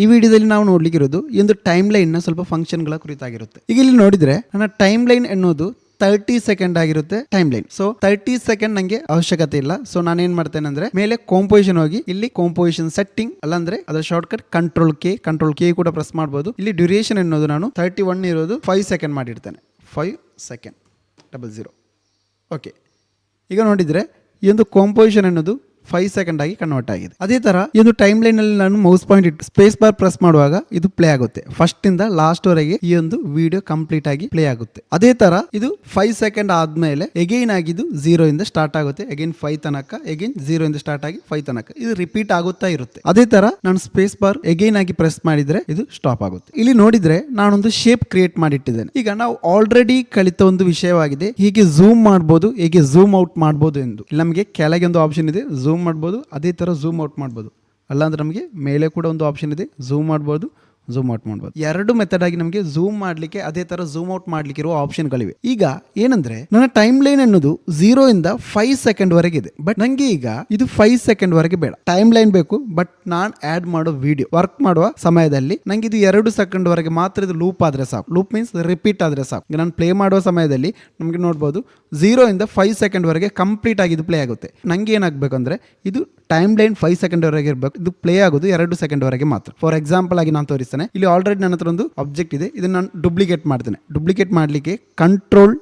ಈ ವಿಡಿಯೋದಲ್ಲಿ ನಾವು ನೋಡ್ಲಿಕ್ಕಿರೋದು ಈ ಒಂದು ಟೈಮ್ ಲೈನ್ ನ ಸ್ವಲ್ಪ ಫಂಕ್ಷನ್ಗಳ ಕುರಿತಾಗಿರುತ್ತೆ. ಈಗ ಇಲ್ಲಿ ನೋಡಿದ್ರೆ ನನ್ನ ಟೈಮ್ ಲೈನ್ ಎನ್ನುವುದು 30 ಸೆಕೆಂಡ್ ಆಗಿರುತ್ತೆ ಟೈಮ್ ಲೈನ್. ಸೊ 30 ಸೆಕೆಂಡ್ ನಂಗೆ ಅವಶ್ಯಕತೆ ಇಲ್ಲ. ಸೊ ನಾನೇನ್ ಮಾಡ್ತೇನೆ ಅಂದ್ರೆ ಮೇಲೆ ಕಾಂಪೋಸಿಷನ್ ಹೋಗಿ ಇಲ್ಲಿ ಕಾಂಪೋಸಿಷನ್ ಸೆಟ್ಟಿಂಗ್ ಅಲ್ಲಂದ್ರೆ ಅದರ ಶಾರ್ಟ್ ಕಟ್ ಕಂಟ್ರೋಲ್ ಕೆ ಕೂಡ ಪ್ರೆಸ್ ಮಾಡಬಹುದು. ಇಲ್ಲಿ ಡ್ಯೂರೇಷನ್ ಎನ್ನುವುದು ನಾನು 31 ಇರೋದು 5 ಸೆಕೆಂಡ್ ಮಾಡಿರ್ತೇನೆ. 5 ಸೆಕೆಂಡ್ 00. ಓಕೆ, ಈಗ ನೋಡಿದ್ರೆ ಈ ಒಂದು ಕಾಂಪೋಸಿಷನ್ ಅನ್ನೋದು 5 ಸೆಕೆಂಡ್ ಆಗಿ ಕನ್ವರ್ಟ್ ಆಗಿದೆ. ಅದೇ ತರ ಈ ಒಂದು ಟೈಮ್ ಲೈನ್ ಅಲ್ಲಿ ನಾನು ಮೌಸ್ ಪಾಯಿಂಟ್ ಇಟ್ಟು ಸ್ಪೇಸ್ ಬಾರ್ ಪ್ರೆಸ್ ಮಾಡುವಾಗ ಇದು ಪ್ಲೇ ಆಗುತ್ತೆ. ಫಸ್ಟ್ ಇಂದ ಲಾಸ್ಟ್ ವರೆಗೆ ಈ ಒಂದು ವಿಡಿಯೋ ಕಂಪ್ಲೀಟ್ ಆಗಿ ಪ್ಲೇ ಆಗುತ್ತೆ. ಅದೇ ತರ ಇದು 5 ಸೆಕೆಂಡ್ ಆದ್ಮೇಲೆ ಎಗೈನ್ ಆಗಿದ್ದು 0 ಇಂದ ಸ್ಟಾರ್ಟ್ ಆಗುತ್ತೆ. ಎಗೈನ್ 5 ತನಕ, ಎಗೈನ್ 0 ಇಂದ ಸ್ಟಾರ್ಟ್ ಆಗಿ 5 ತನಕ ಇದು ರಿಪೀಟ್ ಆಗುತ್ತಾ ಇರುತ್ತೆ. ಅದೇ ತರ ನಾನು ಸ್ಪೇಸ್ ಬಾರ್ ಎಗೈನ್ ಆಗಿ ಪ್ರೆಸ್ ಮಾಡಿದ್ರೆ ಇದು ಸ್ಟಾಪ್ ಆಗುತ್ತೆ. ಇಲ್ಲಿ ನೋಡಿದ್ರೆ ನಾನೊಂದು ಶೇಪ್ ಕ್ರಿಯೇಟ್ ಮಾಡಿಟ್ಟಿದ್ದೇನೆ. ಈಗ ನಾವು ಆಲ್ರೆಡಿ ಕಲಿತ ಒಂದು ವಿಷಯವಾಗಿದೆ, ಹೀಗೆ ಝೂಮ್ ಮಾಡಬಹುದು, ಹೇಗೆ ಝೂಮ್ ಔಟ್ ಮಾಡಬಹುದು ಎಂದು. ನಮಗೆ ಕೆಳಗೆ ಒಂದು ಆಪ್ಷನ್ ಇದೆ, ಝೂಮ್ ಮಾಡ್ಬೋದು, ಅದೇ ತರ ಝೂಮ್ ಔಟ್ ಮಾಡ್ಬೋದು. ಅಲ್ಲಾಂದ್ರೆ ನಮಗೆ ಮೇಲೆ ಕೂಡ ಒಂದು ಆಪ್ಷನ್ ಇದೆ, ಝೂಮ್ ಮಾಡ್ಬೋದು, ಝೂಮ್ ಔಟ್ ಮಾಡ್ಬೋದು. ಎರಡು ಮೆಥಡ್ ಆಗಿ ನಮಗೆ ಝೂಮ್ ಮಾಡ್ಲಿಕ್ಕೆ ಅದೇ ತರ ಝೂಮ್ ಔಟ್ ಮಾಡ್ಲಿಕ್ಕೆ ಇರುವ ಆಪ್ಷನ್ಗಳಿವೆ. ಈಗ ಏನಂದ್ರೆ ನನ್ನ ಟೈಮ್ ಲೈನ್ ಅನ್ನೋದು 0 ಇಂದ 5 ಸೆಕೆಂಡ್ ವರೆಗೆ ಇದೆ. ಬಟ್ ನಂಗೆ ಈಗ ಇದು 5 ಸೆಕೆಂಡ್ ವರೆಗೆ ಬೇಡ, ಟೈಮ್ ಲೈನ್ ಬೇಕು. ಬಟ್ ನಾನ್ ಆಡ್ ಮಾಡೋ ವಿಡಿಯೋ ವರ್ಕ್ ಮಾಡುವ ಸಮಯದಲ್ಲಿ ನಂಗೆ ಇದು 2 ಸೆಕೆಂಡ್ ವರೆಗೆ ಮಾತ್ರ ಇದು ಲೂಪ್ ಆದ್ರೆ ಸಾಕು. ಲೂಪ್ ಮೀನ್ಸ್ ರಿಪೀಟ್ ಆದ್ರೆ ಸಾಕು. ನಾನು ಪ್ಲೇ ಮಾಡುವ ಸಮಯದಲ್ಲಿ ನಮಗೆ ನೋಡ್ಬೋದು 0 ಇಂದ 5 ಸೆಕೆಂಡ್ ವರೆಗೆ ಕಂಪ್ಲೀಟ್ ಆಗಿ ಇದು ಪ್ಲೇ ಆಗುತ್ತೆ. ನಂಗೆ ಏನಾಗಬೇಕು ಅಂದ್ರೆ ಇದು ಟೈಮ್ ಲೈನ್ 5 ಸೆಕೆಂಡ್ ವರೆಗೆ ಇರಬೇಕು. ಇದು ಪ್ಲೇ ಆಗೋದು 2 ಸೆಕೆಂಡ್ ವರೆಗೆ ಮಾತ್ರ. ಫಾರ್ ಎಕ್ಸಾಂಪಲ್ ಆಗಿ ನಾನು ತೋರಿಸ್ತೇನೆ. ಇಲ್ಲಿ ಆಲ್ರೆಡಿ ನನ್ನ ಹತ್ರ ಒಂದು ಆಬ್ಜೆಕ್ಟ್ ಇದೆ, ಇದನ್ನ ನಾನು ಡುಪ್ಲಿಕೇಟ್ ಮಾಡ್ತೇನೆ. ಡುಪ್ಲಿಕೇಟ್ ಮಾಡ್ಲಿಕ್ಕೆ ಕಂಟ್ರೋಲ್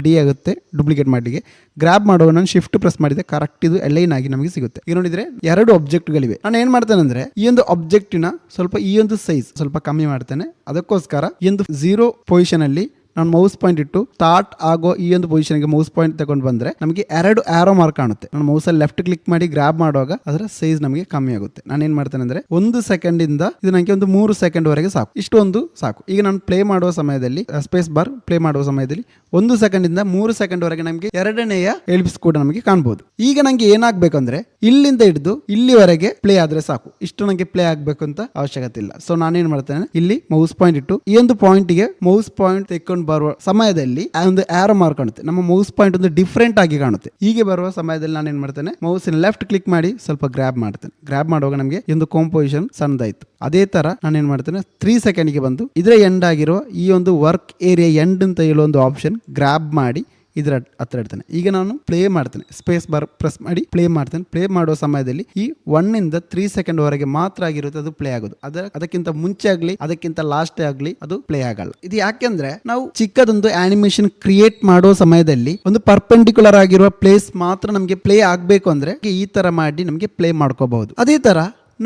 ಡಿ ಆಗುತ್ತೆ. ಡುಪ್ಲಿಕೇಟ್ ಮಾಡ್ಲಿಕ್ಕೆ ಗ್ರಾಬ್ ಮಾಡುವ ನಾನು ಶಿಫ್ಟ್ ಪ್ರೆಸ್ ಮಾಡಿದೆ, ಕರೆಕ್ಟ್ ಇದು ಅಲೈನ್ ಆಗಿ ನಮಗೆ ಸಿಗುತ್ತೆ. ಈಗ ನೋಡಿದ್ರೆ 2 ಆಬ್ಜೆಕ್ಟ್ ಗಳಿವೆ. ನಾನು ಏನ್ ಮಾಡ್ತೇನೆ ಅಂದ್ರೆ ಈ ಒಂದು ಆಬ್ಜೆಕ್ಟಿನ ಸ್ವಲ್ಪ ಈ ಒಂದು ಸೈಜ್ ಸ್ವಲ್ಪ ಕಮ್ಮಿ ಮಾಡ್ತೇನೆ. ಅದಕ್ಕೋಸ್ಕರ ಈ ಒಂದು 0 ಪೊಸಿಷನ್ ಅಲ್ಲಿ ನಾನು ಮೌಸ್ ಪಾಯಿಂಟ್ ಇಟ್ಟು ಸ್ಟಾರ್ಟ್ ಆಗೋ ಈ ಒಂದು ಪೊಸಿಷನ್ಗೆ ಮೌಸ್ ಪಾಯಿಂಟ್ ತಗೊಂಡು ಬಂದ್ರೆ ನಮಗೆ 2 ಆರೋ ಮಾರ್ಕ್ ಕಾಣುತ್ತೆ. ನಾನು ಮೌಸ್ ಅಲ್ಲಿ ಲೆಫ್ಟ್ ಕ್ಲಿಕ್ ಮಾಡಿ ಗ್ರಾಬ್ ಮಾಡುವಾಗ ಅದರ ಸೈಜ್ ನಮಗೆ ಕಮ್ಮಿ ಆಗುತ್ತೆ. ನಾನು ಏನ್ ಮಾಡ್ತೇನೆ ಅಂದ್ರೆ 1 ಸೆಕೆಂಡ್ ಇಂದ ಇದು ನನಗೆ ಒಂದು 3 ಸೆಕೆಂಡ್ ವರೆಗೆ ಸಾಕು. ಇಷ್ಟೊಂದು ಸಾಕು. ಈಗ ನಾನು ಪ್ಲೇ ಮಾಡುವ ಸಮಯದಲ್ಲಿ ಸ್ಪೇಸ್ ಬಾರ್ ಪ್ಲೇ ಮಾಡುವ ಸಮಯದಲ್ಲಿ 1 ಸೆಕೆಂಡ್ ಇಂದ 3 ಸೆಕೆಂಡ್ ವರೆಗೆ ನಮಗೆ ಎರಡನೆಯ ಎಲಿಪ್ಸ್ ಕೂಡ ನಮಗೆ ಕಾಣಬಹುದು. ಈಗ ನಂಗೆ ಏನಾಗಬೇಕಂದ್ರೆ ಇಲ್ಲಿಂದ ಹಿಡಿದು ಇಲ್ಲಿವರೆಗೆ ಪ್ಲೇ ಆದ್ರೆ ಸಾಕು. ಇಷ್ಟು ನಂಗೆ ಪ್ಲೇ ಆಗ್ಬೇಕು ಅಂತ ಅವಶ್ಯಕತೆ ಇಲ್ಲ. ಸೊ ನಾನೇನ್ ಮಾಡ್ತೇನೆ, ಇಲ್ಲಿ ಮೌಸ್ ಪಾಯಿಂಟ್ ಇಟ್ಟು ಈ ಒಂದು ಪಾಯಿಂಟ್ ಗೆ ಮೌಸ್ ಪಾಯಿಂಟ್ ತೆಕ್ಕೊಂಡು ಬರುವ ಸಮಯದಲ್ಲಿ ಒಂದು ಆರೋ ಮಾರ್ಕ್ ಕಾಣುತ್ತೆ. ನಮ್ಮ ಮೌಸ್ ಪಾಯಿಂಟ್ ಒಂದು ಡಿಫ್ರೆಂಟ್ ಆಗಿ ಕಾಣುತ್ತೆ. ಹೀಗೆ ಬರುವ ಸಮಯದಲ್ಲಿ ನಾನು ಏನ್ ಮಾಡ್ತೇನೆ, ಮೌಸ್ ಲೆಫ್ಟ್ ಕ್ಲಿಕ್ ಮಾಡಿ ಸ್ವಲ್ಪ ಗ್ರಾಬ್ ಮಾಡ್ತೇನೆ. ಗ್ರಾಬ್ ಮಾಡುವಾಗ ನಮಗೆ ಒಂದು ಕಾಂಪೋಸಿಷನ್ ಸಣ್ಣದಾಯ್ತು. ಅದೇ ತರ ನಾನು ಏನ್ ಮಾಡ್ತೇನೆ, 3 ಸೆಕೆಂಡ್ ಗೆ ಬಂದು ಇದರ ಎಂಡ್ ಆಗಿರೋ ಈ ಒಂದು ವರ್ಕ್ ಏರಿಯಾ ಎಂಡ್ ಅಂತ ಹೇಳೋ ಒಂದು ಆಪ್ಷನ್ ಗ್ರಾಬ್ ಮಾಡಿ ಇದರ ಹತ್ರ ಇಡ್ತೇನೆ. ಈಗ ನಾನು ಪ್ಲೇ ಮಾಡ್ತೇನೆ, ಸ್ಪೇಸ್ ಬಾರ್ ಪ್ರೆಸ್ ಮಾಡಿ ಪ್ಲೇ ಮಾಡ್ತೇನೆ. ಪ್ಲೇ ಮಾಡುವ ಸಮಯದಲ್ಲಿ ಈ 1 ಇಂದ 3 ಸೆಕೆಂಡ್ ವರೆಗೆ ಮಾತ್ರ ಆಗಿರುತ್ತೆ ಅದು ಪ್ಲೇ ಆಗೋದು. ಅದಕ್ಕಿಂತ ಮುಂಚೆ ಆಗ್ಲಿ ಅದಕ್ಕಿಂತ ಲಾಸ್ಟ್ ಆಗ್ಲಿ ಅದು ಪ್ಲೇ ಆಗಲ್ಲ. ಇದು ಯಾಕೆಂದ್ರೆ ನಾವು ಚಿಕ್ಕದೊಂದು ಆನಿಮೇಷನ್ ಕ್ರಿಯೇಟ್ ಮಾಡೋ ಸಮಯದಲ್ಲಿ ಒಂದು ಪರ್ಪೆಂಡಿಕ್ಯುಲರ್ ಆಗಿರುವ ಪ್ಲೇಸ್ ಮಾತ್ರ ನಮಗೆ ಪ್ಲೇ ಆಗ್ಬೇಕು ಅಂದ್ರೆ ಈ ತರ ಮಾಡಿ ನಮಗೆ ಪ್ಲೇ ಮಾಡ್ಕೋಬಹುದು. ಅದೇ ತರ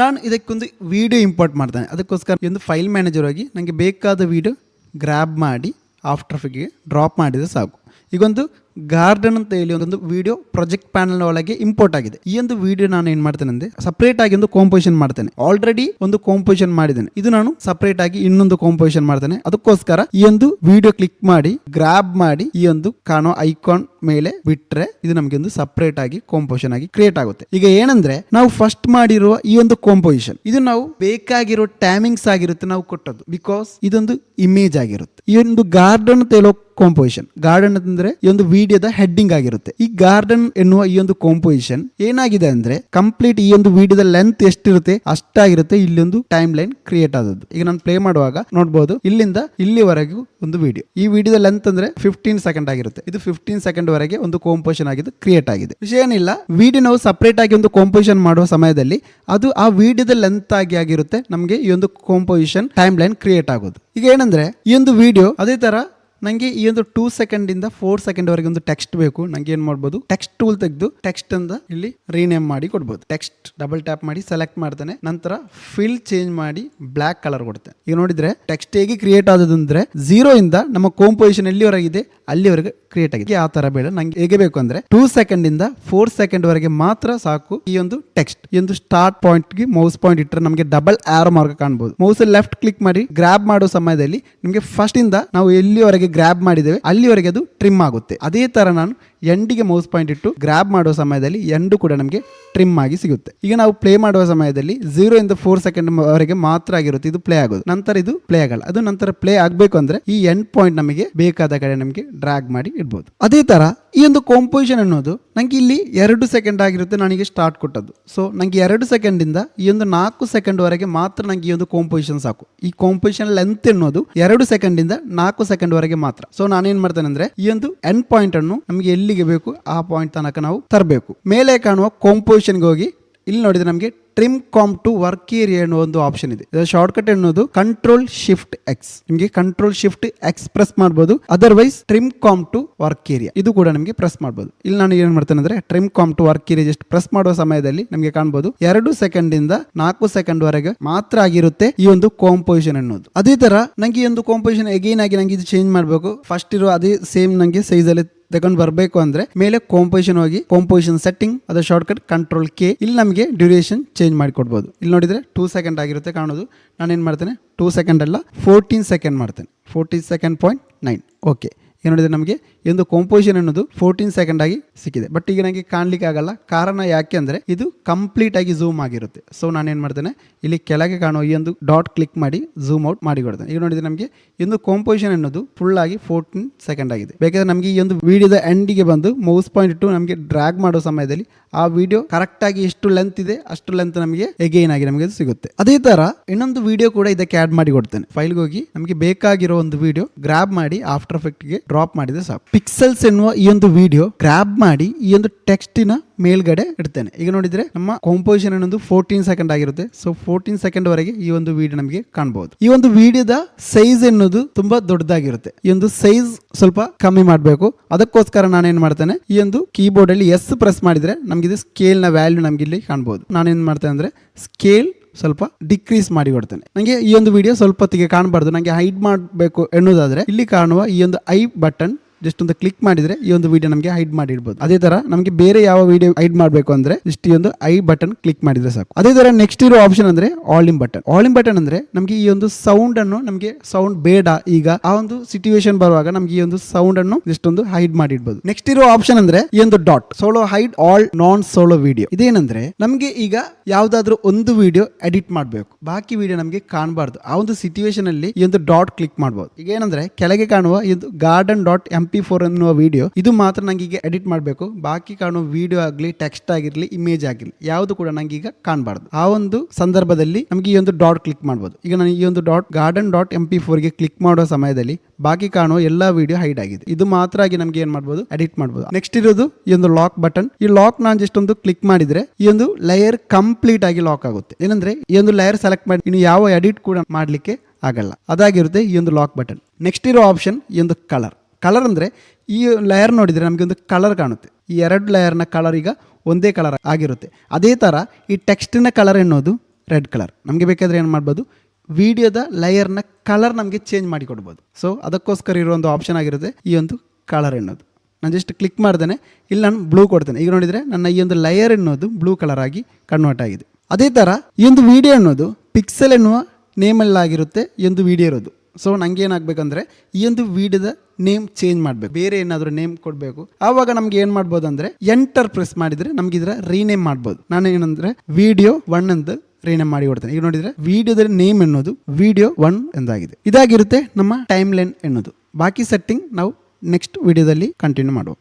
ನಾನು ಇದಕ್ಕೊಂದು ವಿಡಿಯೋ ಇಂಪೋರ್ಟ್ ಮಾಡ್ತೇನೆ. ಅದಕ್ಕೋಸ್ಕರ ಒಂದು ಫೈಲ್ ಮ್ಯಾನೇಜರ್ ಹೋಗಿ ನನಗೆ ಬೇಕಾದ ವಿಡಿಯೋ ಗ್ರಾಬ್ ಮಾಡಿ ಆಫ್ಟರ್ ಎಫೆಕ್ಟ್ಗೆ ಡ್ರಾಪ್ ಮಾಡಿದ್ರೆ ಸಾಕು. ಈಗೊಂದು ಗಾರ್ಡನ್ ಅಂತ ಹೇಳಿ ಒಂದು ವಿಡಿಯೋ ಪ್ರಾಜೆಕ್ಟ್ ಪ್ಯಾನಲ್ ಒಳಗೆ ಇಂಪೋರ್ಟ್ ಆಗಿದೆ. ಈ ಒಂದು ವಿಡಿಯೋ ನಾನು ಏನ್ ಮಾಡ್ತೇನೆ ಅಂದ್ರೆ ಸಪರೇಟ್ ಆಗಿ ಒಂದು ಕಾಂಪೋಸಿಷನ್ ಮಾಡ್ತೇನೆ. ಆಲ್ರೆಡಿ ಒಂದು ಕಾಂಪೋಸಿಷನ್ ಮಾಡಿದ್ದೇನೆ, ಇದು ನಾನು ಸಪರೇಟ್ ಆಗಿ ಇನ್ನೊಂದು ಕಾಂಪೋಸಿಷನ್ ಮಾಡ್ತೇನೆ. ಅದಕ್ಕೋಸ್ಕರ ಈ ಒಂದು ವಿಡಿಯೋ ಕ್ಲಿಕ್ ಮಾಡಿ ಗ್ರಾಬ್ ಮಾಡಿ ಈ ಒಂದು ಕಾಣೋ ಐಕಾನ್ ಮೇಲೆ ಬಿಟ್ರೆ ಇದು ನಮಗೆ ಒಂದು ಸಪರೇಟ್ ಆಗಿ ಕಾಂಪೋಸಿಷನ್ ಆಗಿ ಕ್ರಿಯೇಟ್ ಆಗುತ್ತೆ. ಈಗ ಏನಂದ್ರೆ ನಾವು ಫಸ್ಟ್ ಮಾಡಿರುವ ಈ ಒಂದು ಕಾಂಪೋಸಿಷನ್ ಇದು ನಾವು ಬೇಕಾಗಿರೋ ಟೈಮಿಂಗ್ಸ್ ಆಗಿರುತ್ತೆ ನಾವು ಕೊಟ್ಟದ್ದು, ಬಿಕಾಸ್ ಇದೊಂದು ಇಮೇಜ್ ಆಗಿರುತ್ತೆ. ಈ ಒಂದು ಗಾರ್ಡನ್ ಅಂತ ಹೇಳೋ ಕಾಂಪೋಸಿಷನ್, ಗಾರ್ಡನ್ ಅಂದ್ರೆ ಈ ಒಂದು ವಿಡಿಯೋದ ಹೆಡ್ಡಿಂಗ್ ಆಗಿರುತ್ತೆ. ಈ ಗಾರ್ಡನ್ ಎನ್ನುವ ಈ ಒಂದು ಕಾಂಪೋಸಿಷನ್ ಏನಾಗಿದೆ ಅಂದ್ರೆ ಕಂಪ್ಲೀಟ್ ಈ ಒಂದು ವಿಡಿಯೋದ ಲೆಂತ್ ಎಷ್ಟಿರುತ್ತೆ ಅಷ್ಟಾಗಿರುತ್ತೆ ಇಲ್ಲಿ ಒಂದು ಟೈಮ್ ಲೈನ್ ಕ್ರಿಯೇಟ್ ಆದದ್ದು. ಈಗ ನಾನು ಪ್ಲೇ ಮಾಡುವಾಗ ನೋಡಬಹುದು ಇಲ್ಲಿಂದ ಇಲ್ಲಿವರೆಗೂ ಒಂದು ವಿಡಿಯೋ. ಈ ವಿಡಿಯೋದ ಲೆಂತ್ ಅಂದ್ರೆ 15 ಸೆಕೆಂಡ್ ಆಗಿರುತ್ತೆ. ಇದು 15 ಸೆಕೆಂಡ್ ವರೆಗೆ ಒಂದು ಕಾಂಪೋಸಿಷನ್ ಆಗಿದ್ದು ಕ್ರಿಯೇಟ್ ಆಗಿದೆ. ವಿಷಯ ಏನಿಲ್ಲ, ವಿಡಿಯೋ ನಾವು ಸಪರೇಟ್ ಆಗಿ ಒಂದು ಕಾಂಪೋಸಿಷನ್ ಮಾಡುವ ಸಮಯದಲ್ಲಿ ಅದು ಆ ವಿಡಿಯೋದ ಲೆಂತ್ ಆಗಿರುತ್ತೆ ನಮಗೆ ಈ ಒಂದು ಕಾಂಪೋಸಿಷನ್ ಟೈಮ್ ಲೈನ್ ಕ್ರಿಯೇಟ್ ಆಗೋದು. ಈಗ ಏನಂದ್ರೆ ಈ ಒಂದು ವಿಡಿಯೋ ಅದೇ ತರ ನಂಗೆ ಈ ಒಂದು 2 ಸೆಕೆಂಡ್ ಇಂದ 4 ಸೆಕೆಂಡ್ ವರೆಗೆ ಒಂದು ಟೆಕ್ಸ್ಟ್ ಬೇಕು. ನಂಗೆ ಏನ್ ಮಾಡ್ಬೋದು, ಟೆಕ್ಸ್ಟ್ ಟೂಲ್ ತೆಗೆದು ಟೆಕ್ಸ್ಟ್ ಅಂತ ಇಲ್ಲಿ ರೀನೇಮ್ ಮಾಡಿ ಕೊಡ್ಬೋದು. ಟೆಕ್ಸ್ಟ್ ಡಬಲ್ ಟ್ಯಾಪ್ ಮಾಡಿ ಸೆಲೆಕ್ಟ್ ಮಾಡ್ತೇನೆ, ನಂತರ ಫಿಲ್ ಚೇಂಜ್ ಮಾಡಿ ಬ್ಲಾಕ್ ಕಲರ್ ಕೊಡ್ತೇನೆ. ಈಗ ನೋಡಿದ್ರೆ ಟೆಕ್ಸ್ಟ್ ಹೇಗೆ ಕ್ರಿಯೇಟ್ ಆದದ್ದು ಅಂದ್ರೆ 0 ಇಂದ ನಮ್ಮ ಕಾಂಪೋಸಿಷನ್ ಎಲ್ಲಿವರೆಗಿದೆ ಅಲ್ಲಿವರೆಗೆ ಕ್ರಿಯೇಟ್ ಆಗಿದೆ. ಆ ತರ ಬೇಡ, ನಂಗೆ ಹೇಗೆ ಬೇಕು ಅಂದ್ರೆ 2 ಸೆಕೆಂಡ್ ಇಂದ 4 ಸೆಕೆಂಡ್ ವರೆಗೆ ಮಾತ್ರ ಸಾಕು. ಈ ಒಂದು ಟೆಕ್ಸ್ಟ್ ಈ ಒಂದು ಸ್ಟಾರ್ಟ್ ಪಾಯಿಂಟ್ ಗೆ ಮೌಸ್ ಪಾಯಿಂಟ್ ಇಟ್ಟರೆ ನಮಗೆ ಡಬಲ್ ಆರೋ ಮಾರ್ಕ್ ಕಾಣಬಹುದು. ಮೌಸ್ ಲೆಫ್ಟ್ ಕ್ಲಿಕ್ ಮಾಡಿ ಗ್ರಾಬ್ ಮಾಡೋ ಸಮಯದಲ್ಲಿ ನಿಮಗೆ ಫಸ್ಟ್ ಇಂದ ನಾವು ಎಲ್ಲಿವರೆಗೆ ಗ್ರಾಬ್ ಮಾಡಿದ್ದೇವೆ ಅಲ್ಲಿವರೆಗೆ ಅದು ಟ್ರಿಮ್ ಆಗುತ್ತೆ. ಅದೇ ತರ ನಾನು ಎಂಡಿಗೆ ಮೌಸ್ ಪಾಯಿಂಟ್ ಇಟ್ಟು ಗ್ರಾಬ್ ಮಾಡುವ ಸಮಯದಲ್ಲಿ ಎಂಡು ಕೂಡ ನಮಗೆ ಟ್ರಿಮ್ ಆಗಿ ಸಿಗುತ್ತೆ. ಈಗ ನಾವು ಪ್ಲೇ ಮಾಡುವ ಸಮಯದಲ್ಲಿ 0 ಇಂದ 4 ಸೆಕೆಂಡ್ ವರೆಗೆ ಮಾತ್ರ ಆಗಿರುತ್ತೆ ಇದು ಪ್ಲೇ ಆಗೋದು. ನಂತರ ಇದು ಪ್ಲೇ ಆಗಲ್ಲ. ಅದು ನಂತರ ಪ್ಲೇ ಆಗಬೇಕು ಅಂದ್ರೆ ಈ ಎಂಡ್ ಪಾಯಿಂಟ್ ನಮಗೆ ಬೇಕಾದ ಕಡೆ ನಮಗೆ ಡ್ರ್ಯಾಗ್ ಮಾಡಿ ಇಡ್ಬೋದು. ಅದೇ ತರ ಈ ಒಂದು ಕಾಂಪೋಸಿಷನ್ ಅನ್ನೋದು ನಂಗೆ ಇಲ್ಲಿ 2 ಸೆಕೆಂಡ್ ಆಗಿರುತ್ತೆ ನನಗೆ ಸ್ಟಾರ್ಟ್ ಕೊಟ್ಟದ್ದು. ಸೊ ನಂಗೆ 2 ಸೆಕೆಂಡಿಂದ ಈ ಒಂದು 4 ಸೆಕೆಂಡ್ ವರೆಗೆ ಮಾತ್ರ ನಂಗೆ ಈ ಒಂದು ಕಾಂಪೋಸಿಷನ್ ಸಾಕು. ಈ ಕಾಂಪೋಸಿಷನ್ ಲೆಂತ್ ಎನ್ನುವುದು 2 ಸೆಕೆಂಡಿಂದ 4 ಸೆಕೆಂಡ್ ವರೆಗೆ ಮಾತ್ರ. ಸೊ ನಾನೇನ್ ಮಾಡ್ತೇನೆ ಅಂದ್ರೆ ಈ ಒಂದು ಎಂಡ್ ಪಾಯಿಂಟ್ ಅನ್ನು ನಮಗೆ ಎಲ್ಲಿಗೆ ಬೇಕು ಆ ಪಾಯಿಂಟ್ ತನಕ ನಾವು ತರಬೇಕು. ಮೇಲೆ ಕಾಣುವ ಕಾಂಪೋಸಿಷನ್ಗೆ ಹೋಗಿ ಇಲ್ಲಿ ನೋಡಿದ್ರೆ ನಮಗೆ trim comp to work area ಅನ್ನೋ ಒಂದು ಆಪ್ಷನ್ ಇದೆ. ಇದರ ಶಾರ್ಟ್ ಕಟ್ ಎನ್ನುವುದು ಕಂಟ್ರೋಲ್ ಶಿಫ್ಟ್ ಎಕ್ಸ್. ನಿಮಗೆ ಕಂಟ್ರೋಲ್ ಶಿಫ್ಟ್ ಎಕ್ಸ್ ಪ್ರೆಸ್ ಮಾಡಬಹುದು. Otherwise trim comp to work area ಇದು ಕೂಡ ನಿಮಗೆ ಪ್ರೆಸ್ ಮಾಡಬಹುದು. ಇಲ್ಲಿ ನಾನು ಏನ್ ಮಾಡ್ತೇನೆ ಅಂದ್ರೆ trim comp to work area just press ಮಾಡುವ ಸಮಯದಲ್ಲಿ ನಮಗೆ ಕಾಣಬಹುದು 2 ಸೆಕೆಂಡ್ ಇಂದ 4 ಸೆಕೆಂಡ್ ವರೆಗೆ ಮಾತ್ರ ಆಗಿರುತ್ತೆ ಈ ಒಂದು ಕಾಂಪೋಸಿಷನ್ ಅನ್ನೋದು. ಅದೇ ತರ ನಂಗೆ ಈ ಒಂದು ಕಾಂಪೋಸಿಷನ್ ಅಗೈನ್ ಆಗಿ ನಂಗೆ ಇದು ಚೇಂಜ್ ಮಾಡಬೇಕು. ಫಸ್ಟ್ ಇರೋ ಅದೇ ಸೇಮ್ ನಂಗೆ ಸೈಜ್ ಅಲ್ಲಿ ತಗೊಂಡು ಬರಬೇಕು ಅಂದ್ರೆ ಮೇಲೆ ಕಾಂಪೋಸಿಷನ್ ಹೋಗಿ ಕಾಂಪೋಸಿಷನ್ ಸೆಟ್ಟಿಂಗ್ ಅದರ ಶಾರ್ಟ್ ಕಟ್ ಕಂಟ್ರೋಲ್ ಕೆ. ಇಲ್ಲಿ ನಮಗೆ ಡ್ಯೂರೇಷನ್ ಚೇಂಜ್ ಮಾಡಿ ಕೊಡ್ಬೋದು. ಇಲ್ಲಿ ನೋಡಿದ್ರೆ 2 ಸೆಕೆಂಡ್ ಆಗಿರುತ್ತೆ ಕಾಣೋದು. ನಾನು ಏನು ಮಾಡ್ತೇನೆ 2 ಸೆಕೆಂಡ್ ಅಲ್ಲ 14 ಸೆಕೆಂಡ್ ಮಾಡ್ತೇನೆ. 14.9 ಓಕೆ. ಏನು ನೋಡಿದ್ರೆ ನಮಗೆ ಒಂದು ಕಾಂಪೋಸಿಷನ್ ಅನ್ನೋದು 14 ಸೆಕೆಂಡ್ ಆಗಿ ಸಿಕ್ಕಿದೆ. ಬಟ್ ಈಗ ನನಗೆ ಕಾಣ್ಲಿಕ್ಕೆ ಆಗಲ್ಲ. ಕಾರಣ ಯಾಕೆ ಅಂದ್ರೆ ಇದು ಕಂಪ್ಲೀಟ್ ಆಗಿ ಝೂಮ್ ಆಗಿರುತ್ತೆ. ಸೊ ನಾನು ಏನು ಮಾಡ್ತೇನೆ ಇಲ್ಲಿ ಕೆಳಗೆ ಕಾಣುವ ಈ ಒಂದು ಡಾಟ್ ಕ್ಲಿಕ್ ಮಾಡಿ ಝೂಮ್ ಔಟ್ ಮಾಡಿ ಕೊಡ್ತೇನೆ. ಈಗ ನೋಡಿದ್ರೆ ನಮಗೆ ಈ ಒಂದು ಕಾಂಪೋಸಿಷನ್ ಅನ್ನೋದು ಫುಲ್ ಆಗಿ 14 ಸೆಕೆಂಡ್ ಆಗಿದೆ. ಬೇಕಾದ್ರೆ ನಮಗೆ ಈ ಒಂದು ವಿಡಿಯೋದ ಎಂಡಿಗೆ ಬಂದು ಮೌಸ್ ಪಾಯಿಂಟ್ ಇಟ್ಟು ನಮಗೆ ಡ್ರ್ಯಾಗ್ ಮಾಡೋ ಸಮಯದಲ್ಲಿ ಆ ವಿಡಿಯೋ ಕರೆಕ್ಟ್ ಆಗಿ ಎಷ್ಟು ಲೆಂತ್ ಇದೆ ಅಷ್ಟು ಲೆಂತ್ ನಮಗೆ ಎಗೈನ್ ಆಗಿ ನಮಗೆ ಸಿಗುತ್ತೆ. ಅದೇ ತರ ಇನ್ನೊಂದು ವಿಡಿಯೋ ಕೂಡ ಇದಕ್ಕೆ ಆಡ್ ಮಾಡಿ ಕೊಡ್ತೇನೆ. ಫೈಲ್ಗೆ ಹೋಗಿ ನಮಗೆ ಬೇಕಾಗಿರೋ ಒಂದು ವಿಡಿಯೋ ಗ್ರಾಬ್ ಮಾಡಿ ಆಫ್ಟರ್ ಎಫೆಕ್ಟ್ ಗೆ ಡ್ರಾಪ್ ಮಾಡಿದ್ರೆ ಸಾಕು. ಪಿಕ್ಸೆಲ್ಸ್ ಎನ್ನುವ ಈ ಒಂದು ವಿಡಿಯೋ ಗ್ರಾಬ್ ಮಾಡಿ ಈ ಒಂದು ಟೆಕ್ಸ್ಟಿನ ಮೇಲ್ಗಡೆ ಇಡ್ತೇನೆ. ಈಗ ನೋಡಿದ್ರೆ ನಮ್ಮ ಕಾಂಪೋಸಿಷನ್ ಅನ್ನೋದು 14 ಸೆಕೆಂಡ್ ಆಗಿರುತ್ತೆ. ಸೊ 14 ಸೆಕೆಂಡ್ ವರೆಗೆ ಈ ಒಂದು ವಿಡಿಯೋ ನಮಗೆ ಕಾಣಬಹುದು. ಈ ಒಂದು ವಿಡಿಯೋದ ಸೈಜ್ ಎನ್ನುವುದು ತುಂಬಾ ದೊಡ್ಡದಾಗಿರುತ್ತೆ. ಈ ಒಂದು ಸೈಜ್ ಸ್ವಲ್ಪ ಕಮ್ಮಿ ಮಾಡಬೇಕು. ಅದಕ್ಕೋಸ್ಕರ ನಾನೇನ್ ಮಾಡ್ತೇನೆ ಈ ಒಂದು ಕೀಬೋರ್ಡ್ ಅಲ್ಲಿ ಎಸ್ ಪ್ರೆಸ್ ಮಾಡಿದ್ರೆ ನಮ್ಗೆ ಇದು ಸ್ಕೇಲ್ ನ ವ್ಯಾಲ್ಯೂ ನಮ್ಗೆ ಇಲ್ಲಿ ಕಾಣಬಹುದು. ನಾನೇನ್ ಮಾಡ್ತೇನೆ ಅಂದ್ರೆ ಸ್ಕೇಲ್ ಸ್ವಲ್ಪ ಡಿಕ್ರೀಸ್ ಮಾಡಿ ಕೊಡ್ತೇನೆ. ನನಗೆ ಈ ಒಂದು ವಿಡಿಯೋ ಸ್ವಲ್ಪ ಹೊತ್ತಿಗೆ ಕಾಣಬಾರ್ದು, ನನಗೆ ಹೈಡ್ ಮಾಡಬೇಕು ಎನ್ನುವುದಾದ್ರೆ ಇಲ್ಲಿ ಕಾಣುವ ಈ ಒಂದು ಐ ಬಟನ್ ಜಸ್ಟ್ ಒಂದು ಕ್ಲಿಕ್ ಮಾಡಿದ್ರೆ ಈ ಒಂದು ವಿಡಿಯೋ ನಮಗೆ ಹೈಡ್ ಮಾಡಿ ಇಡಬಹುದು. ಅದೇ ತರ ನಮಗೆ ಬೇರೆ ಯಾವ ವಿಡಿಯೋ ಹೈಡ್ ಮಾಡಬೇಕು ಅಂದ್ರೆ ಇಷ್ಟು ಈ ಒಂದು ಐ ಬಟನ್ ಕ್ಲಿಕ್ ಮಾಡಿದ್ರೆ ಸಾಕು. ಅದೇ ತರ ನೆಕ್ಸ್ಟ್ ಇರೋ ಆಪ್ಷನ್ ಅಂದ್ರೆ all in button. All in button ಅಂದ್ರೆ ನಮಗೆ ಈ ಒಂದು ಸೌಂಡ್ ಅನ್ನು ನಮಗೆ ಸೌಂಡ್ ಬೇಡ ಈಗ ಆ ಒಂದು ಸಿಚುವೇಶನ್ ಬರುವಾಗ ನಮಗೆ ಈ ಒಂದು ಸೌಂಡ್ ಅನ್ನು ಜಸ್ಟ್ ಒಂದು ಹೈಡ್ ಮಾಡಿ ಇಡಬಹುದು. ನೆಕ್ಸ್ಟ್ ಇರೋ ಆಪ್ಷನ್ ಅಂದ್ರೆ ಈ ಒಂದು ಡಾಟ್ ಸೋಲೋ ಹೈಡ್ ಆಲ್ ನಾನ್ ಸೋಲೋ ವಿಡಿಯೋ. ಇದೇನಂದ್ರೆ ನಮಗೆ ಈಗ ಯಾವ್ದಾದ್ರು ಒಂದು ವಿಡಿಯೋ ಎಡಿಟ್ ಮಾಡಬೇಕು, ಬಾಕಿ ವಿಡಿಯೋ ನಮಗೆ ಕಾಣಬಾರ್ದು. ಆ ಒಂದು ಸಿಚುವೇಶನ್ ಅಲ್ಲಿ ಈ ಒಂದು ಡಾಟ್ ಕ್ಲಿಕ್ ಮಾಡಬಹುದು. ಈಗ ಏನಂದ್ರೆ ಕೆಳಗೆ ಕಾಣುವ ಈ ಒಂದು ಗಾರ್ಡನ್ ಡಾಟ್ MP4 ಅನ್ನುವ ವಿಡಿಯೋ ಇದು ಮಾತ್ರ ನಂಗೆ ಈಗ ಎಡಿಟ್ ಮಾಡಬೇಕು. ಬಾಕಿ ಕಾಣುವ ವಿಡಿಯೋ ಆಗಲಿ ಟೆಕ್ಸ್ಟ್ ಆಗಿರ್ಲಿ ಇಮೇಜ್ ಆಗಿರ್ಲಿ ಯಾವುದು ಕೂಡ ನಂಗೆ ಈಗ ಕಾಣಬಾರ್ದು. ಆ ಒಂದು ಸಂದರ್ಭದಲ್ಲಿ ನಮಗೆ ಈ ಒಂದು ಡಾಟ್ ಕ್ಲಿಕ್ ಮಾಡಬಹುದು. ಈಗ ನಾನು ಈ ಒಂದು ಡಾಟ್ ಗಾರ್ಡನ್ ಡಾಟ್ MP4 ಗೆ ಕ್ಲಿಕ್ ಮಾಡೋ ಸಮಯದಲ್ಲಿ ಬಾಕಿ ಕಾಣುವ ಎಲ್ಲಾ ವಿಡಿಯೋ ಹೈಡ್ ಆಗಿದೆ. ಇದು ಮಾತ್ರ ಆಗಿ ನಮ್ಗೆ ಏನ್ ಮಾಡಬಹುದು ಎಡಿಟ್ ಮಾಡಬಹುದು. ನೆಕ್ಸ್ಟ್ ಇರೋದು ಈ ಒಂದು ಲಾಕ್ ಬಟನ್. ಈ ಲಾಕ್ ನಾನು ಜಸ್ಟ್ ಒಂದು ಕ್ಲಿಕ್ ಮಾಡಿದ್ರೆ ಈ ಒಂದು ಲೇಯರ್ ಕಂಪ್ಲೀಟ್ ಆಗಿ ಲಾಕ್ ಆಗುತ್ತೆ. ಏನಂದ್ರೆ ಈ ಒಂದು ಲೇಯರ್ ಸೆಲೆಕ್ಟ್ ಮಾಡಿ ಇನ್ನು ಯಾವ ಎಡಿಟ್ ಕೂಡ ಮಾಡ್ಲಿಕ್ಕೆ ಆಗಲ್ಲ. ಅದಾಗಿರುತ್ತೆ ಈ ಒಂದು ಲಾಕ್ ಬಟನ್. ನೆಕ್ಸ್ಟ್ ಇರೋ ಆಪ್ಷನ್ ಈ ಒಂದು ಕಲರ್. ಕಲರ್ ಅಂದರೆ ಈ ಲೇಯರ್ ನೋಡಿದರೆ ನಮಗೆ ಒಂದು ಕಲರ್ ಕಾಣುತ್ತೆ. ಈ 2 ಲೇಯರ್ನ ಕಲರ್ ಈಗ ಒಂದೇ ಕಲರ್ ಆಗಿರುತ್ತೆ. ಅದೇ ಥರ ಈ ಟೆಕ್ಸ್ಟಿನ ಕಲರ್ ಎನ್ನುವುದು ರೆಡ್ ಕಲರ್. ನಮಗೆ ಬೇಕಾದರೆ ಏನು ಮಾಡ್ಬೋದು ವಿಡಿಯೋದ ಲೇಯರ್ನ ಕಲರ್ ನಮಗೆ ಚೇಂಜ್ ಮಾಡಿ ಕೊಡ್ಬೋದು. ಸೊ ಅದಕ್ಕೋಸ್ಕರ ಇರೋ ಒಂದು ಆಪ್ಷನ್ ಆಗಿರುತ್ತೆ ಈ ಒಂದು ಕಲರ್ ಎನ್ನುವುದು. ನಾನು ಜಸ್ಟ್ ಕ್ಲಿಕ್ ಮಾಡ್ದೇನೆ ಇಲ್ಲಿ ನಾನು ಬ್ಲೂ ಕೊಡ್ತೇನೆ. ಈಗ ನೋಡಿದರೆ ನನ್ನ ಈ ಒಂದು ಲೇಯರ್ ಎನ್ನುವುದು ಬ್ಲೂ ಕಲರ್ ಆಗಿ ಕನ್ವರ್ಟ್ ಆಗಿದೆ. ಅದೇ ಥರ ಈ ಒಂದು ವಿಡಿಯೋ ಅನ್ನೋದು ಪಿಕ್ಸೆಲ್ ಎನ್ನುವ ನೇಮಲ್ಲಾಗಿರುತ್ತೆ ಈ ಒಂದು ವಿಡಿಯೋ ಇರೋದು. ಸೊ ನಂಗೆ ಏನಾಗಬೇಕಂದ್ರೆ ಈ ಒಂದು ವಿಡಿಯೋದ ನೇಮ್ ಚೇಂಜ್ ಮಾಡಬೇಕು, ಬೇರೆ ಏನಾದರೂ ನೇಮ್ ಕೊಡಬೇಕು. ಆವಾಗ ನಮ್ಗೆ ಏನು ಮಾಡ್ಬೋದು ಅಂದರೆ ಎಂಟರ್ ಪ್ರೆಸ್ ಮಾಡಿದರೆ ನಮ್ಗೆ ಇದರ ರೀನೇಮ್ ಮಾಡ್ಬೋದು. ನಾನು ಏನಂದರೆ ವಿಡಿಯೋ 1 ಅಂತ ರೀನೇಮ್ ಮಾಡಿ ಕೊಡ್ತೇನೆ. ಈಗ ನೋಡಿದರೆ ವಿಡಿಯೋದ ನೇಮ್ ಎನ್ನುವುದು ವಿಡಿಯೋ 1 ಎಂದಾಗಿದೆ. ಇದಾಗಿರುತ್ತೆ ನಮ್ಮ ಟೈಮ್ ಲೈನ್ ಎನ್ನುವುದು. ಬಾಕಿ ಸೆಟ್ಟಿಂಗ್ ನಾವು ನೆಕ್ಸ್ಟ್ ವಿಡಿಯೋದಲ್ಲಿ ಕಂಟಿನ್ಯೂ ಮಾಡುವ.